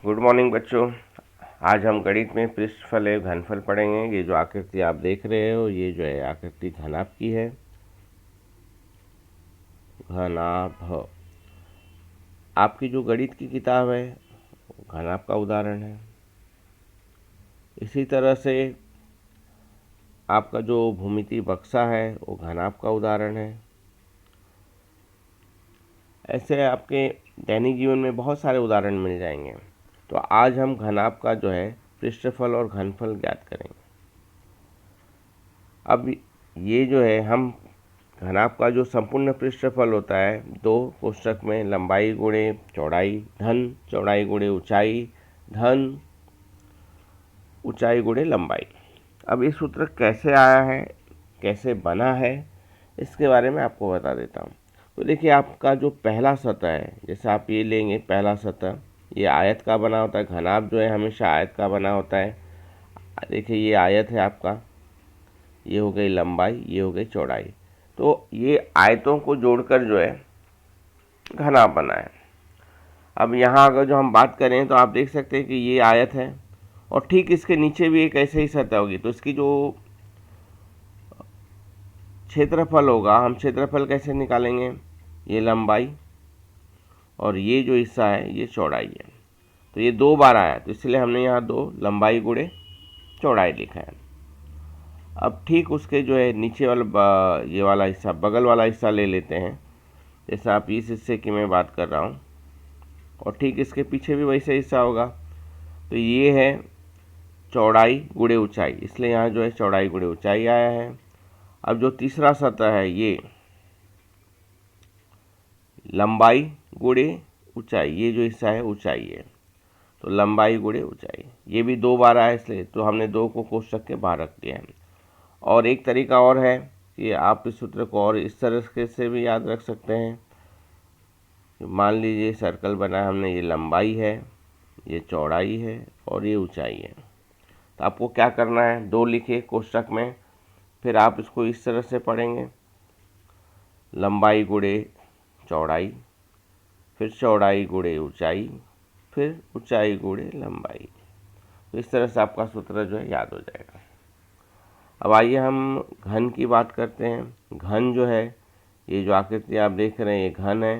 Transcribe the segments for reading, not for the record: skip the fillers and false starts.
Good morning बच्चों। आज हम गणित में पृष्ठफल एवं घनफल पढ़ेंगे। ये जो आकृति आप देख रहे हो ये जो है आकृति घनाभ की है। घनाभ आपकी जो गणित की किताब है वो घनाभ का उदाहरण है। इसी तरह से आपका जो भूमिति बक्सा है वो घनाभ का उदाहरण है। ऐसे आपके दैनिक जीवन में बहुत सारे उदाहरण मिल जाएंगे। तो आज हम घनाभ का जो है पृष्ठफल और घनफल ज्ञात करेंगे। अब ये जो है हम घनाभ का जो संपूर्ण पृष्ठफल होता है, दो कोष्ठक में लंबाई गुणे चौड़ाई धन चौड़ाई गुणे ऊंचाई धन ऊंचाई गुणे लंबाई। अब ये सूत्र कैसे आया है, कैसे बना है, इसके बारे में आपको बता देता हूँ। तो देखिए, आपका जो पहला सतह है, जैसे आप ये लेंगे पहला सतह, ये आयत का बना होता है। घनाभ जो है हमेशा आयत का बना होता है। देखिए ये आयत है आपका, ये हो गई लंबाई, ये हो गई चौड़ाई। तो ये आयतों को जोड़कर जो है घनाभ बना है। अब यहाँ अगर जो हम बात करें तो आप देख सकते हैं कि ये आयत है और ठीक इसके नीचे भी एक ऐसे ही सतह होगी। तो इसकी जो क्षेत्रफल होगा, हम क्षेत्रफल कैसे निकालेंगे, ये लंबाई और ये जो हिस्सा है ये चौड़ाई है। तो ये दो बार आया, तो इसलिए हमने यहाँ दो लंबाई गुणे चौड़ाई लिखा है। अब ठीक उसके जो है नीचे वाला ये वाला हिस्सा, बगल वाला हिस्सा ले लेते हैं। जैसे आप इस हिस्से की मैं बात कर रहा हूँ और ठीक इसके पीछे भी वैसे हिस्सा होगा। तो ये है चौड़ाई गुणे ऊंचाई, इसलिए यहाँ जो है चौड़ाई गुणे ऊंचाई आया है। अब जो तीसरा सतह है ये लंबाई गुणे ऊंचाई, ये जो हिस्सा है ऊंचाई है। तो लंबाई गुणे ऊंचाई, ये भी दो बार आया, इसलिए तो हमने दो को कोष्ठक के बाहर रख दिया है। और एक तरीका और है कि आप इस सूत्र को और इस तरह से भी याद रख सकते हैं। मान लीजिए सर्कल बना है हमने, ये लंबाई है, ये चौड़ाई है और ये ऊंचाई है। तो आपको क्या करना है, दो लिखे कोष्ठक में, फिर आप इसको इस तरह से पढ़ेंगे, लंबाई गुणे चौड़ाई, फिर चौड़ाई गुणे ऊंचाई, फिर ऊंचाई गुणे लंबाई। तो इस तरह से आपका सूत्र जो है याद हो जाएगा। अब आइए हम घन की बात करते हैं। घन जो है, ये जो आकृति आप देख रहे हैं ये घन है।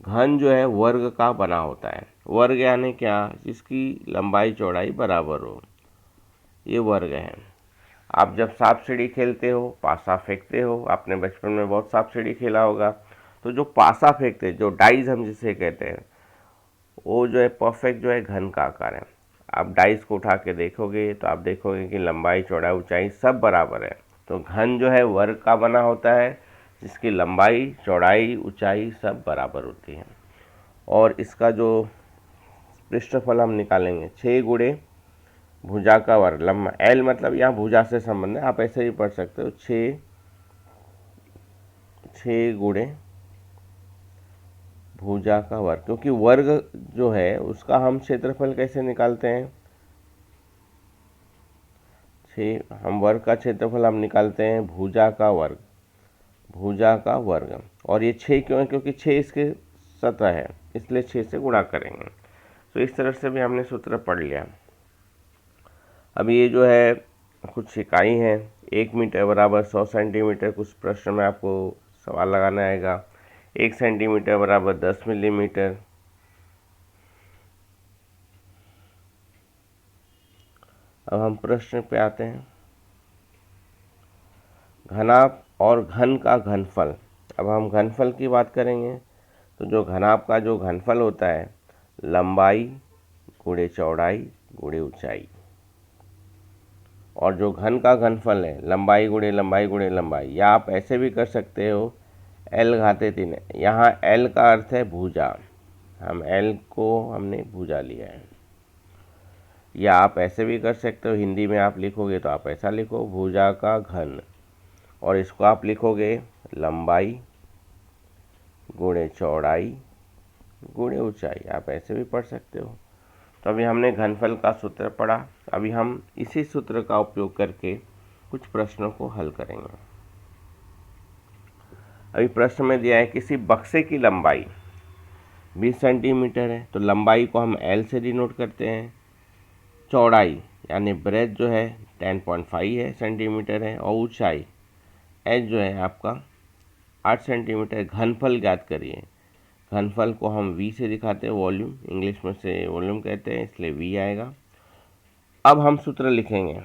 घन जो है वर्ग का बना होता है। वर्ग यानी क्या, जिसकी लंबाई चौड़ाई बराबर हो, ये वर्ग है। आप जब सांप सीढ़ी खेलते हो, पासा फेंकते हो, आपने बचपन में बहुत सांप सीढ़ी खेला होगा, तो जो पासा फेंकते हैं, जो डाइस हम जिसे कहते हैं, वो जो है परफेक्ट जो है घन का आकार है। आप डाइस को उठा के देखोगे तो आप देखोगे कि लंबाई चौड़ाई ऊंचाई सब बराबर है। तो घन जो है वर्ग का बना होता है, जिसकी लंबाई चौड़ाई ऊंचाई सब बराबर होती है। और इसका जो पृष्ठफल हम निकालेंगे, 6 गुणे भुजा का वर्ग, लंबा एल मतलब यहाँ भुजा से संबंध है, आप ऐसे ही पढ़ सकते हो, 6 गुणे भुजा का वर्ग, क्योंकि वर्ग जो है उसका हम क्षेत्रफल कैसे निकालते हैं, हम वर्ग का क्षेत्रफल हम निकालते हैं भुजा का वर्ग, भुजा का वर्ग। और ये 6 क्यों है, क्योंकि 6 इसके सतह है, इसलिए 6 से गुणा करेंगे। तो इस तरह से भी हमने सूत्र पढ़ लिया। अब ये जो है कुछ इकाई है, 1 मीटर बराबर 100 सेंटीमीटर। कुछ प्रश्न में आपको सवाल लगाना आएगा, 1 सेंटीमीटर बराबर 10 मिलीमीटर। अब हम प्रश्न पे आते हैं, घनाभ और घन का घनफल। अब हम घनफल की बात करेंगे। तो जो घनाभ का जो घनफल होता है, लंबाई गुणे चौड़ाई गुणे ऊंचाई। और जो घन का घनफल है, लंबाई गुणे लंबाई गुणे लंबाई, या आप ऐसे भी कर सकते हो, एल घाते 3। यहाँ एल का अर्थ है भुजा, हम एल को हमने भुजा लिया है। या आप ऐसे भी कर सकते हो, हिंदी में आप लिखोगे तो आप ऐसा लिखो, भुजा का घन, और इसको आप लिखोगे लंबाई गुणे चौड़ाई गुणे ऊंचाई, आप ऐसे भी पढ़ सकते हो। तो अभी हमने घनफल का सूत्र पढ़ा। अभी हम इसी सूत्र का उपयोग करके कुछ प्रश्नों को हल करेंगे। अभी प्रश्न में दिया है, किसी बक्से की लंबाई 20 सेंटीमीटर है, तो लंबाई को हम L से डिनोट करते हैं। चौड़ाई यानी ब्रेथ जो है 10.5 है सेंटीमीटर है, और ऊंचाई H जो है आपका 8 सेंटीमीटर। घनफल ज्ञात करिए। घनफल को हम V से दिखाते हैं, वॉल्यूम इंग्लिश में से वॉल्यूम कहते हैं, इसलिए V आएगा। अब हम सूत्र लिखेंगे।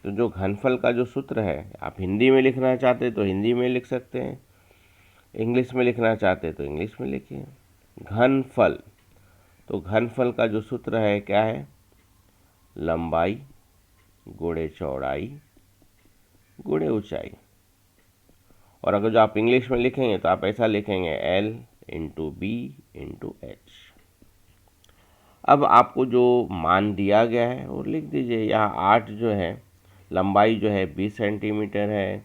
तो जो घनफल का जो सूत्र है, आप हिंदी में लिखना चाहते तो हिंदी में लिख सकते हैं, इंग्लिश में लिखना चाहते तो इंग्लिश में लिखिए। घनफल, तो घनफल का जो सूत्र है क्या है, लंबाई गुणे चौड़ाई गुणे ऊंचाई। और अगर जो आप इंग्लिश में लिखेंगे तो आप ऐसा लिखेंगे L into B into H. अब आपको जो मान दिया गया है वो लिख दीजिए। यहाँ 8 जो है, लंबाई जो है 20 सेंटीमीटर है,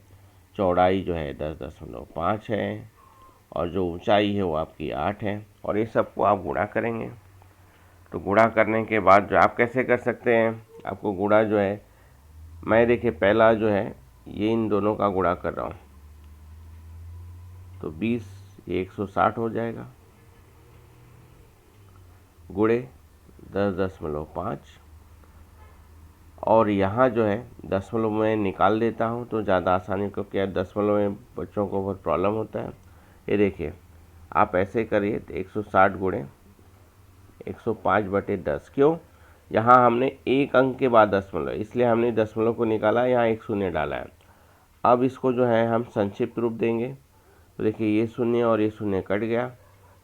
चौड़ाई जो है 10.5 है, और जो ऊंचाई है वो आपकी 8 है। और ये सबको आप गुणा करेंगे। तो गुणा करने के बाद जो आप कैसे कर सकते हैं, आपको गुणा जो है, मैं देखिए पहला जो है ये इन दोनों का गुणा कर रहा हूँ, तो 20 ये 160 हो जाएगा, गुणे 10.5, और यहाँ जो है दशमलव में निकाल देता हूँ तो ज़्यादा आसानी, क्योंकि यार दशमलव में बच्चों को बहुत प्रॉब्लम होता है। ये देखिए आप ऐसे करिए, तो 160 गुणे 105/10। क्यों, यहाँ हमने एक अंक के बाद दशमलव, इसलिए हमने दशमलव को निकाला, यहाँ एक शून्य डाला है। अब इसको जो है हम संक्षिप्त रूप देंगे। तो देखिए ये शून्य और ये शून्य कट गया।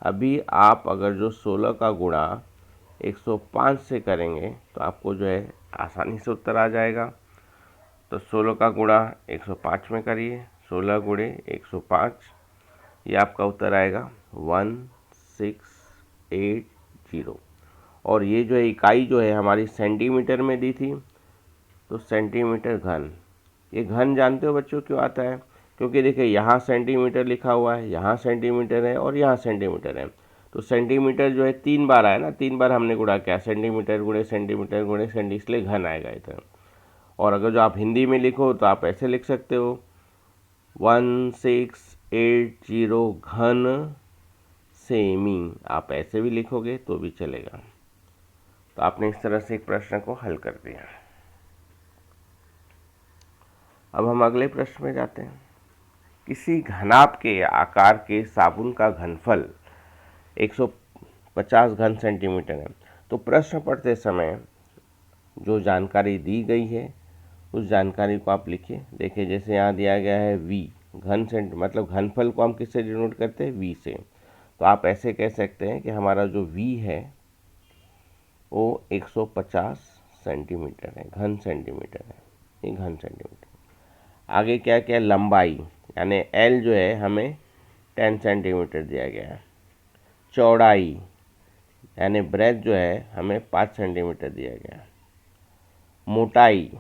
अभी आप अगर जो 16 का गुणा 105 से करेंगे तो आपको जो है आसानी से उत्तर आ जाएगा। तो 16 का गुणा 105 में करिए, 16 गुणे 105, ये आपका उत्तर आएगा 1680। और ये जो है इकाई जो है हमारी सेंटीमीटर में दी थी, तो सेंटीमीटर घन। ये घन जानते हो बच्चों क्यों आता है, क्योंकि देखिए यहाँ सेंटीमीटर लिखा हुआ है, यहाँ सेंटीमीटर है और यहाँ सेंटीमीटर है। तो सेंटीमीटर जो है 3 बार आया ना, 3 बार हमने गुणा किया, सेंटीमीटर गुणे सेंटीमीटर गुणे सेंटी, इसलिए घन आएगा इधर। और अगर जो आप हिंदी में लिखो तो आप ऐसे लिख सकते हो 1680 घन सेमी, आप ऐसे भी लिखोगे तो भी चलेगा। तो आपने इस तरह से एक प्रश्न को हल कर दिया। अब हम अगले प्रश्न में जाते हैं। किसी घनाभ के आकार के साबुन का घनफल 150 घन सेंटीमीटर है। तो प्रश्न पढ़ते समय जो जानकारी दी गई है उस जानकारी को आप लिखिए। देखिए जैसे यहाँ दिया गया है V घन सेंट, मतलब घनफल को हम किससे डिनोट करते हैं, V से। तो आप ऐसे कह सकते हैं कि हमारा जो V है वो 150 सेंटीमीटर है, घन सेंटीमीटर है, ये घन सेंटीमीटर। आगे क्या क्या, लंबाई यानी L जो है हमें 10 सेंटीमीटर दिया गया है। चौड़ाई यानी ब्रेथ जो है हमें 5 सेंटीमीटर दिया गया है। मोटाई,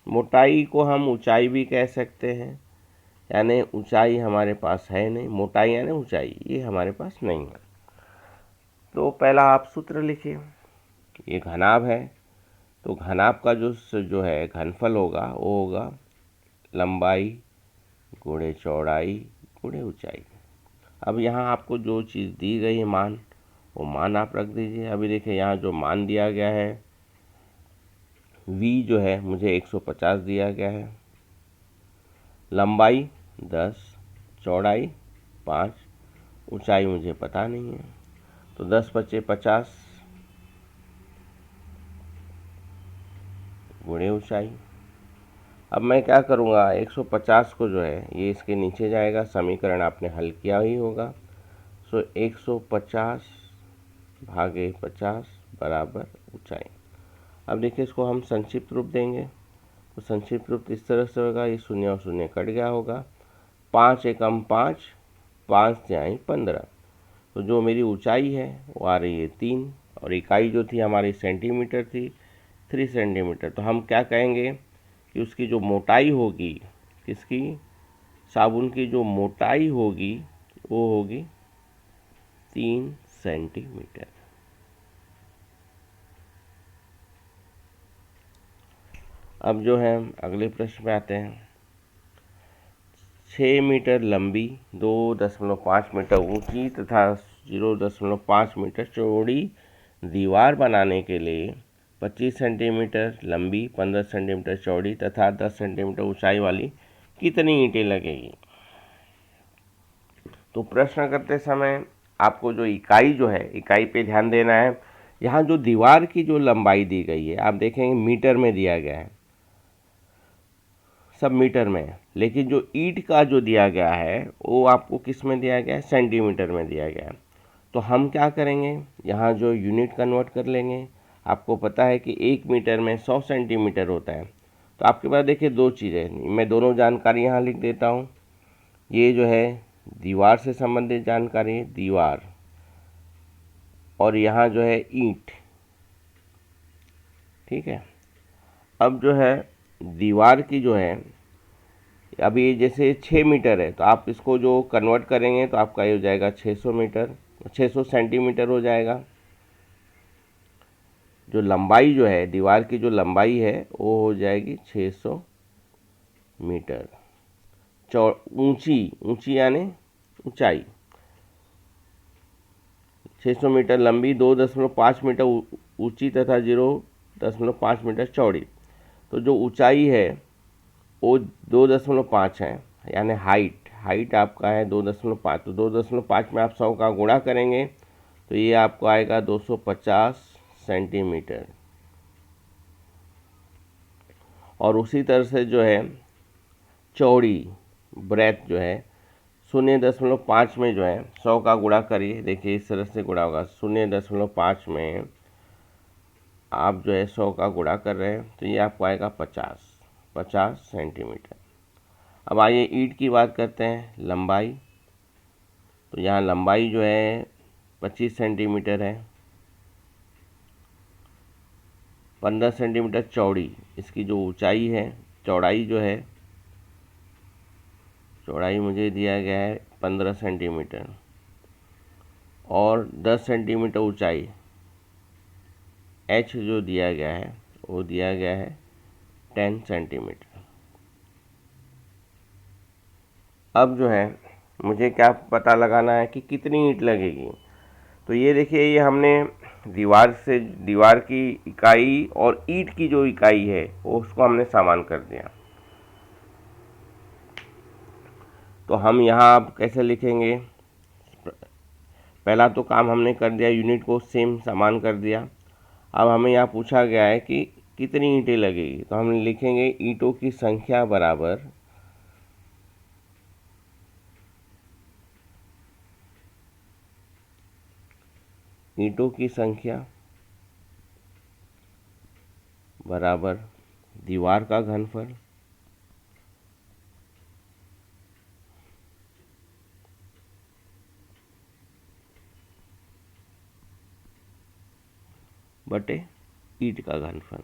मोटाई को हम ऊंचाई भी कह सकते हैं, यानी ऊंचाई हमारे पास है नहीं, मोटाई यानी ऊंचाई ये हमारे पास नहीं है। तो पहला आप सूत्र लिखिए। ये घनाभ है, तो घनाभ का जो है घनफल होगा वो होगा लंबाई गुणे चौड़ाई गुणे ऊंचाई। अब यहाँ आपको जो चीज़ दी गई है मान, वो मान आप रख दीजिए। अभी देखिए यहाँ जो मान दिया गया है V जो है मुझे 150 दिया गया है, लंबाई 10, चौड़ाई 5, ऊंचाई मुझे पता नहीं है। तो 10 बचे 50 गुणे ऊंचाई। अब मैं क्या करूँगा, 150 को जो है ये इसके नीचे जाएगा, समीकरण आपने हल किया ही होगा। सो 150 भागे 50 बराबर ऊंचाई। अब देखिए इसको हम संक्षिप्त रूप देंगे, तो संक्षिप्त रूप इस तरह से होगा, ये शून्य और शून्य कट गया होगा, 5 एकम 5, 5 जाए 15। तो जो मेरी ऊंचाई है वो आ रही है 3, और इकाई जो थी हमारी सेंटीमीटर थी, 3 सेंटीमीटर। तो हम क्या कहेंगे कि उसकी जो मोटाई होगी, किसकी, साबुन की जो मोटाई होगी वो होगी 3 सेंटीमीटर। अब जो है अगले प्रश्न पे आते हैं। 6 मीटर लंबी, 2.5 मीटर ऊंची तथा 0.5 मीटर चौड़ी दीवार बनाने के लिए 25 सेंटीमीटर लंबी, 15 सेंटीमीटर चौड़ी तथा 10 सेंटीमीटर ऊंचाई वाली कितनी ईंटें लगेगी। तो प्रश्न करते समय आपको जो है इकाई पे ध्यान देना है। यहाँ जो दीवार की जो लंबाई दी गई है आप देखेंगे मीटर में दिया गया है, सब मीटर में है, लेकिन जो ईंट का जो दिया गया है वो आपको किस में दिया गया है, सेंटीमीटर में दिया गया है। तो हम क्या करेंगे, यहाँ जो यूनिट कन्वर्ट कर लेंगे। आपको पता है कि 1 मीटर में 100 सेंटीमीटर होता है। तो आपके पास देखिए दो चीज़ें, मैं दोनों जानकारी यहाँ लिख देता हूँ। ये जो है दीवार से संबंधित जानकारी, दीवार, और यहाँ जो है ईंट, ठीक है। अब जो है दीवार की जो है, अभी जैसे 6 मीटर है तो आप इसको जो कन्वर्ट करेंगे तो आपका ये हो जाएगा 600 मीटर, 600 सेंटीमीटर हो जाएगा। जो लंबाई जो है दीवार की जो लंबाई है वो हो जाएगी 600 मीटर। ऊंची यानी ऊंचाई 600 मीटर लंबी, 2.5 मीटर ऊंची तथा 0.5 मीटर चौड़ी। तो जो ऊंचाई है वो 2.5 है, यानी हाइट आपका है 2.5। तो 2.5 में आप 100 का गुणा करेंगे तो ये आपको आएगा 250 सेंटीमीटर। और उसी तरह से जो है चौड़ी ब्रेथ जो है 0.5 में जो है 100 का गुणा करिए, देखिए इस तरह से गुणा होगा। 0.5 में आप जो है 100 का गुणा कर रहे हैं तो ये आपको आएगा 50 सेंटीमीटर। अब आइए ईंट की बात करते हैं, लंबाई। तो यहाँ लंबाई जो है 25 सेंटीमीटर है, 15 सेंटीमीटर चौड़ी इसकी जो ऊंचाई है। चौड़ाई जो है, चौड़ाई मुझे दिया गया है 15 सेंटीमीटर, और 10 सेंटीमीटर ऊंचाई h जो दिया गया है वो दिया गया है 10 सेंटीमीटर। अब जो है मुझे क्या पता लगाना है कि कितनी ईंट लगेगी। तो ये देखिए, ये हमने दीवार की इकाई और ईंट की जो इकाई है वो उसको हमने समान कर दिया। तो हम यहाँ अब कैसे लिखेंगे, पहला तो काम हमने कर दिया, यूनिट को सेम समान कर दिया। अब हमें यहाँ पूछा गया है कि कितनी ईंटें लगेगी। तो हम लिखेंगे ईंटों की संख्या बराबर दीवार का घनफल बटे ईंट का घनफल।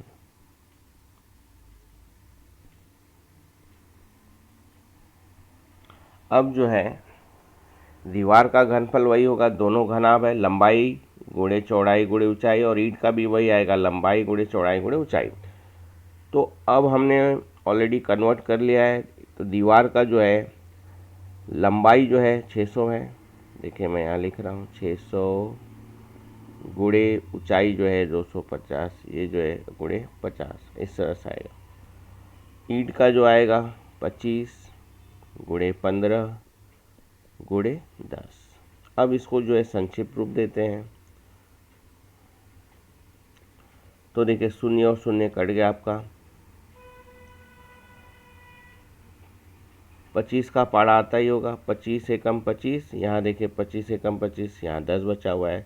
अब जो है दीवार का घनफल वही होगा, दोनों घनाभ है, लंबाई गुणे चौड़ाई गुणे ऊंचाई, और ईंट का भी वही आएगा, लंबाई गुणे चौड़ाई गुणे ऊंचाई। तो अब हमने ऑलरेडी कन्वर्ट कर लिया है। तो दीवार का जो है लंबाई जो है 600 है, देखिए मैं यहाँ लिख रहा हूँ 600 गुणे ऊंचाई जो है 250, ये जो है गुणे 50, इस तरह से आएगा। ईंट का जो आएगा 25 गुणे 15 गुणे 10। अब इसको जो है संक्षिप्त रूप देते हैं। तो देखिए 0 और 0 कट गया आपका, 25 का पाड़ा आता ही होगा, 25 एकम 25, यहाँ देखिए 25 एकम 25, यहाँ 10 बचा हुआ है।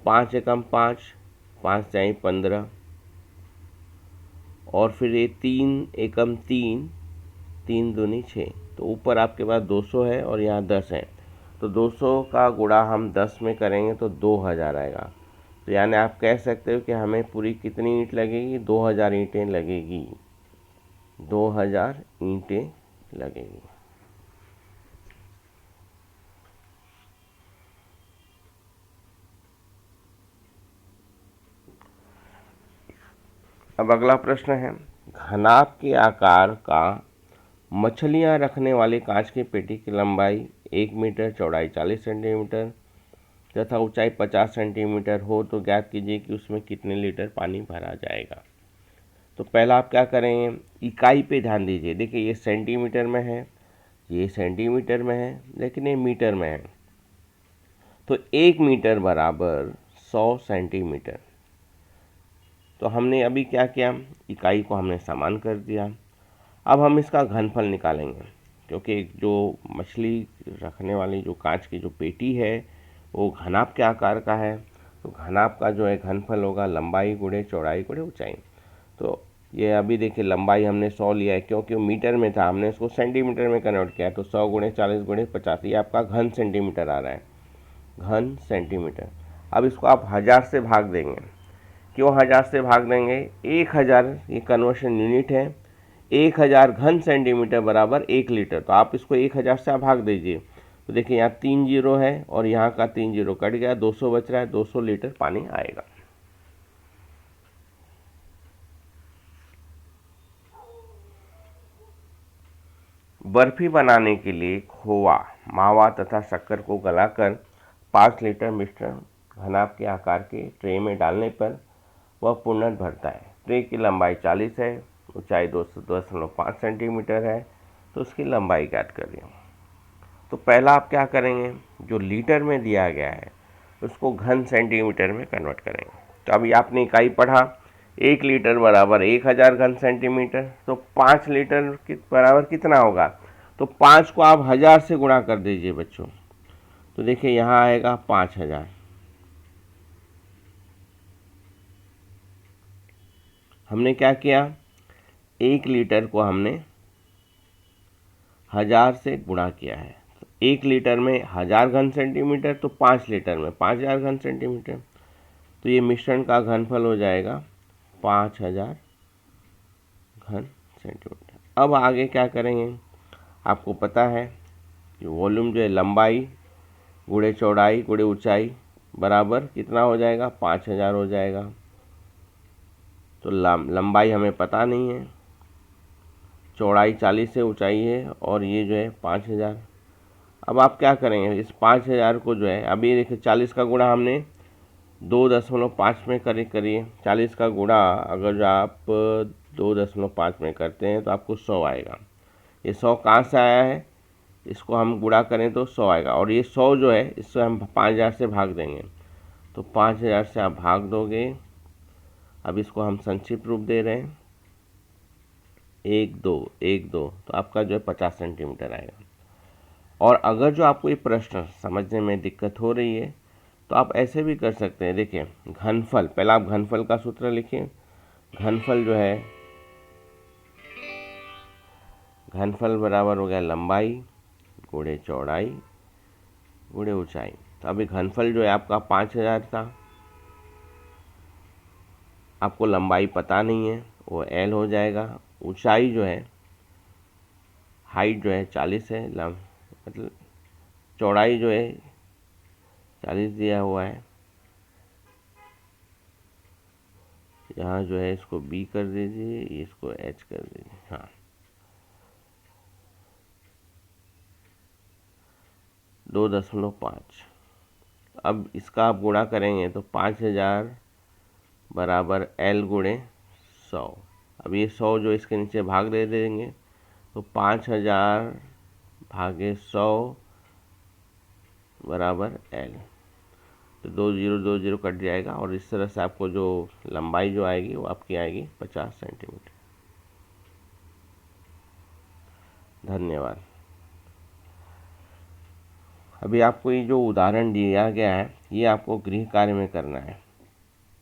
5 एकम 5, 5 जाए 15, और फिर ये 3 एकम 3, 3 दूनी 6। तो ऊपर आपके पास 200 है और यहाँ 10 है, तो 200 का गुणा हम 10 में करेंगे तो 2000 आएगा। तो यानी आप कह सकते हो कि हमें पूरी कितनी ईंट लगेगी, 2000 ईंटें लगेगी, 2000 ईंटें लगेगी। अब अगला प्रश्न है, घनाभ के आकार का मछलियां रखने वाले कांच की पेटी की लंबाई 1 मीटर, चौड़ाई 40 सेंटीमीटर तथा ऊंचाई 50 सेंटीमीटर हो तो ज्ञात कीजिए कि उसमें कितने लीटर पानी भरा जाएगा। तो पहला आप क्या करेंगे, इकाई पे ध्यान दीजिए। देखिए ये सेंटीमीटर में है, ये सेंटीमीटर में है, लेकिन ये मीटर में है। तो 1 मीटर बराबर 100 सेंटीमीटर। तो हमने अभी क्या किया, इकाई को हमने समान कर दिया। अब हम इसका घनफल निकालेंगे, क्योंकि जो मछली रखने वाली जो कांच की जो पेटी है वो घनाभ के आकार का है। तो घनाभ का जो है घनफल होगा लंबाई गुणे चौड़ाई गुणे ऊंचाई। तो ये अभी देखिए लंबाई हमने 100 लिया है, क्योंकि मीटर में था, हमने इसको सेंटीमीटर में कन्वर्ट किया। तो 100 गुणे 40 गुणे 50, ये आपका घन सेंटीमीटर आ रहा है, घन सेंटीमीटर। अब इसको आप 1000 से भाग देंगे। क्यों 1000 से भाग देंगे, 1000 ये कन्वर्शन यूनिट है। 1000 घन सेंटीमीटर बराबर 1 लीटर। तो आप इसको 1000 से भाग दीजिए। तो देखिए यहाँ 3 जीरो है और यहाँ का 3 जीरो कट गया, 200 बच रहा है, 200 लीटर पानी आएगा। बर्फी बनाने के लिए खोआ, मावा तथा शक्कर को गलाकर 5 लीटर मिश्रण घनाभ के आकार के ट्रे में डालने पर वह पूर्णतः भरता है। ट्रे की लंबाई 40 है, ऊंचाई 210.5 सेंटीमीटर है। तो उसकी लंबाई ज्ञात करिए। तो पहला आप क्या करेंगे, जो लीटर में दिया गया है उसको घन सेंटीमीटर में कन्वर्ट करेंगे। तो अभी आपने इकाई पढ़ा, 1 लीटर बराबर 1000 घन सेंटीमीटर। तो 5 लीटर के बराबर कितना होगा, तो 5 को आप 1000 से गुणा कर दीजिए बच्चों। तो देखिए यहाँ आएगा 5000। हमने क्या किया, 1 लीटर को हमने 1000 से गुणा किया है। तो 1 लीटर में 1000 घन सेंटीमीटर, तो 5 लीटर में 5000 घन सेंटीमीटर। तो ये मिश्रण का घनफल हो जाएगा 5000 घन सेंटीमीटर। अब आगे क्या करेंगे, आपको पता है कि वॉल्यूम जो है लंबाई गुणे चौड़ाई गुणे ऊंचाई बराबर कितना हो जाएगा, 5000 हो जाएगा। तो लंबाई हमें पता नहीं है, चौड़ाई 40 है, ऊंचाई है, और ये जो है 5000। अब आप क्या करेंगे, इस 5000 को जो है, अभी ये देखिए 40 का गुणा हमने 2.5 में करिए। 40 का गुणा अगर आप 2.5 में करते हैं तो आपको 100 आएगा। ये 100 कहाँ से आया है, इसको हम गुणा करें तो 100 आएगा। और ये 100 जो है इससे हम 5000 से भाग देंगे। तो 5000 से आप भाग दोगे। अब इसको हम संक्षिप्त रूप दे रहे हैं, 1 2 1 2, तो आपका जो है 50 सेंटीमीटर आएगा। और अगर जो आपको ये प्रश्न समझने में दिक्कत हो रही है तो आप ऐसे भी कर सकते हैं। देखिए घनफल, पहला आप घनफल का सूत्र लिखिए। घनफल जो है, घनफल बराबर हो गया लंबाई गुणे चौड़ाई गुणे ऊंचाई। तो अभी घनफल जो है आपका 5000 था, आपको लंबाई पता नहीं है, वो L हो जाएगा। ऊंचाई जो है, हाइट जो है 40 है, मतलब चौड़ाई जो है 40 दिया हुआ है। यहाँ जो है इसको B कर दीजिए, इसको H कर दीजिए। हाँ, 2.5। अब इसका आप गुणा करेंगे तो 5000 बराबर L गुणे 100। अब ये 100 जो इसके नीचे भाग दे देंगे, तो 5000 भागे 100 बराबर L। तो 2 जीरो कट जाएगा, और इस तरह से आपको जो लंबाई जो आएगी वो आपकी आएगी 50 सेंटीमीटर। धन्यवाद। अभी आपको ये जो उदाहरण दिया गया है ये आपको गृह कार्य में करना है।